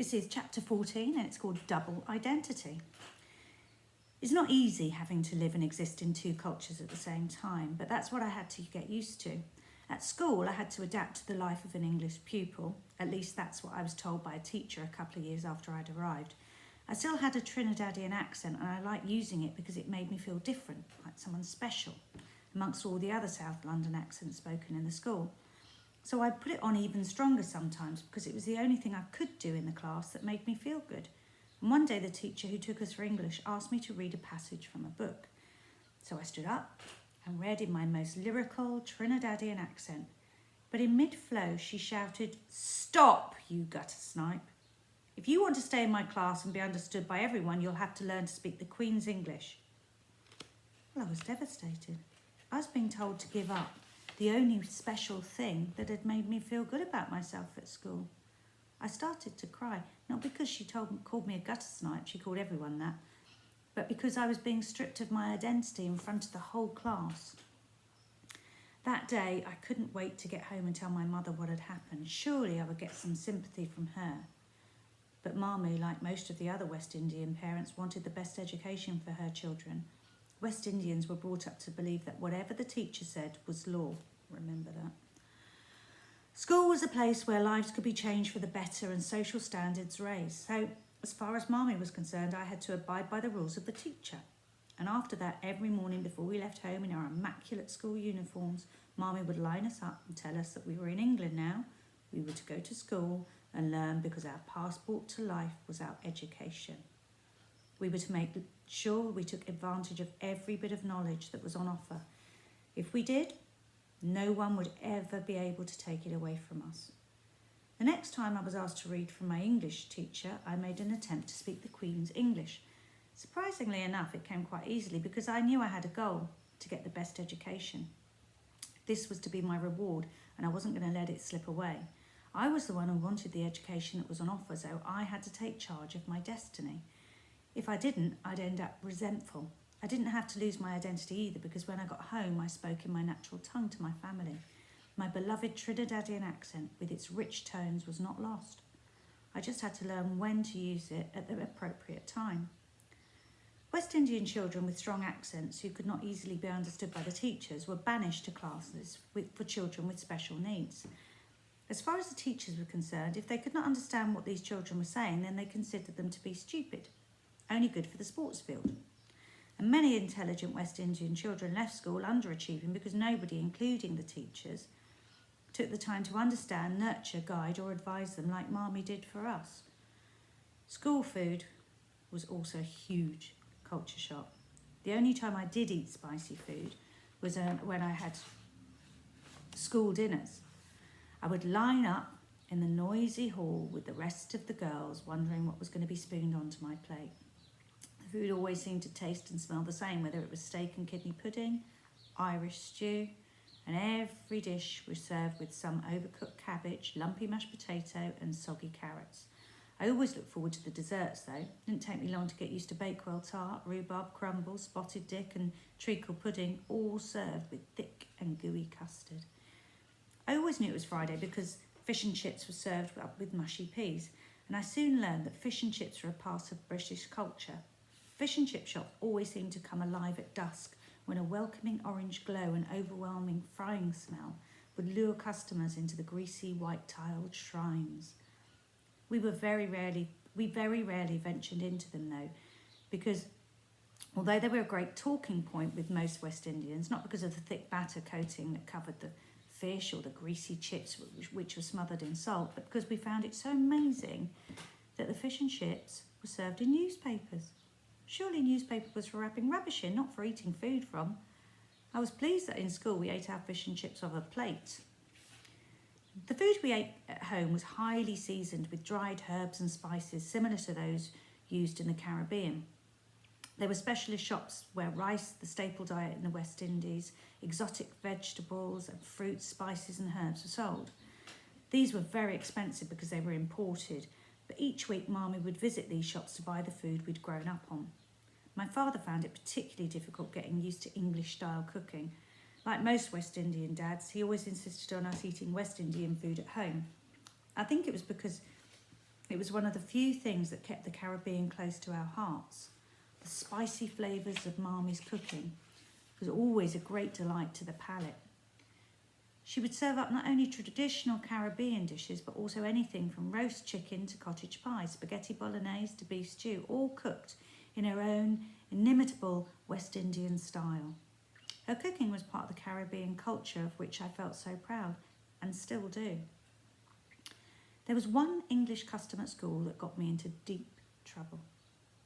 This is chapter 14 and it's called Double Identity. It's not easy having to live and exist in two cultures at the same time, but that's what I had to get used to. At school, I had to adapt to the life of an English pupil. At least that's what I was told by a teacher a couple of years after I'd arrived. I still had a Trinidadian accent and I liked using it because it made me feel different, like someone special, amongst all the other South London accents spoken in the school. So I put it on even stronger sometimes because it was the only thing I could do in the class that made me feel good. And one day the teacher who took us for English asked me to read a passage from a book. So I stood up and read in my most lyrical Trinidadian accent. But in mid-flow she shouted, "Stop, you gutter snipe. If you want to stay in my class and be understood by everyone, you'll have to learn to speak the Queen's English." Well, I was devastated. I was being told to give up the only special thing that had made me feel good about myself at school. I started to cry, not because she called me a gutter snipe, she called everyone that, but because I was being stripped of my identity in front of the whole class. That day, I couldn't wait to get home and tell my mother what had happened. Surely I would get some sympathy from her. But Mummy, like most of the other West Indian parents, wanted the best education for her children. West Indians were brought up to believe that whatever the teacher said was law. Remember that. School was a place where lives could be changed for the better and social standards raised. So, as far as Mummy was concerned, I had to abide by the rules of the teacher. And after that, every morning before we left home in our immaculate school uniforms, Mummy would line us up and tell us that we were in England now. We were to go to school and learn because our passport to life was our education. We were to make sure we took advantage of every bit of knowledge that was on offer. If we did, no one would ever be able to take it away from us. The next time I was asked to read from my English teacher, I made an attempt to speak the Queen's English. Surprisingly enough, it came quite easily because I knew I had a goal to get the best education. This was to be my reward and I wasn't going to let it slip away. I was the one who wanted the education that was on offer, so I had to take charge of my destiny. If I didn't, I'd end up resentful. I didn't have to lose my identity either because when I got home, I spoke in my natural tongue to my family. My beloved Trinidadian accent with its rich tones was not lost. I just had to learn when to use it at the appropriate time. West Indian children with strong accents who could not easily be understood by the teachers were banished to classes for children with special needs. As far as the teachers were concerned, if they could not understand what these children were saying, then they considered them to be stupid, only good for the sports field. And many intelligent West Indian children left school underachieving because nobody, including the teachers, took the time to understand, nurture, guide or advise them like Mummy did for us. School food was also a huge culture shock. The only time I did eat spicy food was when I had school dinners. I would line up in the noisy hall with the rest of the girls, wondering what was going to be spooned onto my plate. The food always seemed to taste and smell the same, whether it was steak and kidney pudding, Irish stew, and every dish was served with some overcooked cabbage, lumpy mashed potato and soggy carrots. I always looked forward to the desserts though. It didn't take me long to get used to Bakewell tart, rhubarb crumble, spotted dick and treacle pudding, all served with thick and gooey custard. I always knew it was Friday because fish and chips were served up with mushy peas, and I soon learned that fish and chips were a part of British culture. Fish and chip shops always seemed to come alive at dusk when a welcoming orange glow and overwhelming frying smell would lure customers into the greasy white-tiled shrines. We very rarely ventured into them though, because although they were a great talking point with most West Indians, not because of the thick batter coating that covered the fish or the greasy chips which were smothered in salt, but because we found it so amazing that the fish and chips were served in newspapers. Surely newspaper was for wrapping rubbish in, not for eating food from. I was pleased that in school we ate our fish and chips off a plate. The food we ate at home was highly seasoned with dried herbs and spices similar to those used in the Caribbean. There were specialist shops where rice, the staple diet in the West Indies, exotic vegetables and fruits, spices and herbs were sold. These were very expensive because they were imported, but each week Mummy would visit these shops to buy the food we'd grown up on. My father found it particularly difficult getting used to English-style cooking. Like most West Indian dads, he always insisted on us eating West Indian food at home. I think it was because It was one of the few things that kept the Caribbean close to our hearts. The spicy flavours of Marmy's cooking was always a great delight to the palate. She would serve up not only traditional Caribbean dishes, but also anything from roast chicken to cottage pie, spaghetti bolognese to beef stew, all cooked in her own inimitable West Indian style. Her cooking was part of the Caribbean culture of which I felt so proud, and still do. There was one English custom at school that got me into deep trouble.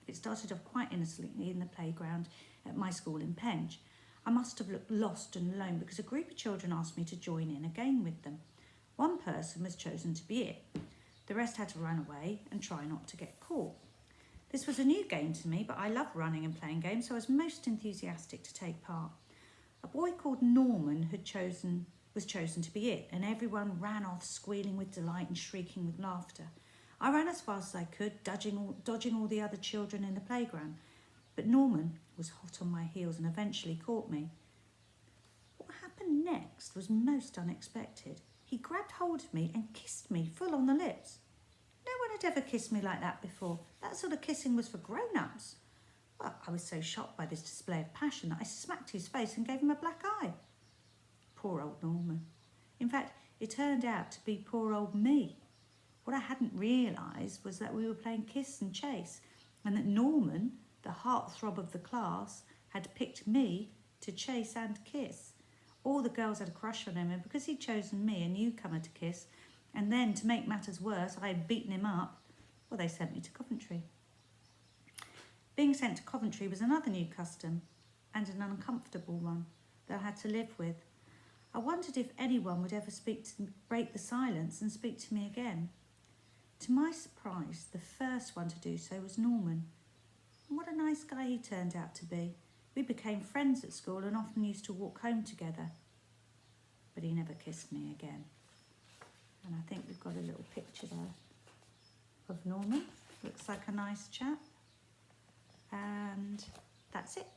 It started off quite innocently in the playground at my school in Penge. I must have looked lost and alone because a group of children asked me to join in a game with them. One person was chosen to be it. The rest had to run away and try not to get caught. This was a new game to me, but I love running and playing games, so I was most enthusiastic to take part. A boy called Norman was chosen to be it, and everyone ran off squealing with delight and shrieking with laughter. I ran as fast as I could, dodging all the other children in the playground, but Norman was hot on my heels and eventually caught me. What happened next was most unexpected. He grabbed hold of me and kissed me full on the lips. No one had ever kissed me like that before. That sort of kissing was for grown-ups. Well, I was so shocked by this display of passion that I smacked his face and gave him a black eye. Poor old Norman. In fact, it turned out to be poor old me. What I hadn't realised was that we were playing kiss and chase, and that Norman, the heartthrob of the class, had picked me to chase and kiss. All the girls had a crush on him, and because he'd chosen me, a newcomer, to kiss, and then, to make matters worse, I had beaten him up, well, they sent me to Coventry. Being sent to Coventry was another new custom, and an uncomfortable one, that I had to live with. I wondered if anyone would ever break the silence and speak to me again. To my surprise, the first one to do so was Norman. And what a nice guy he turned out to be. We became friends at school and often used to walk home together. But he never kissed me again. And I think we've got a little picture there of Norman. Looks like a nice chap. And that's it.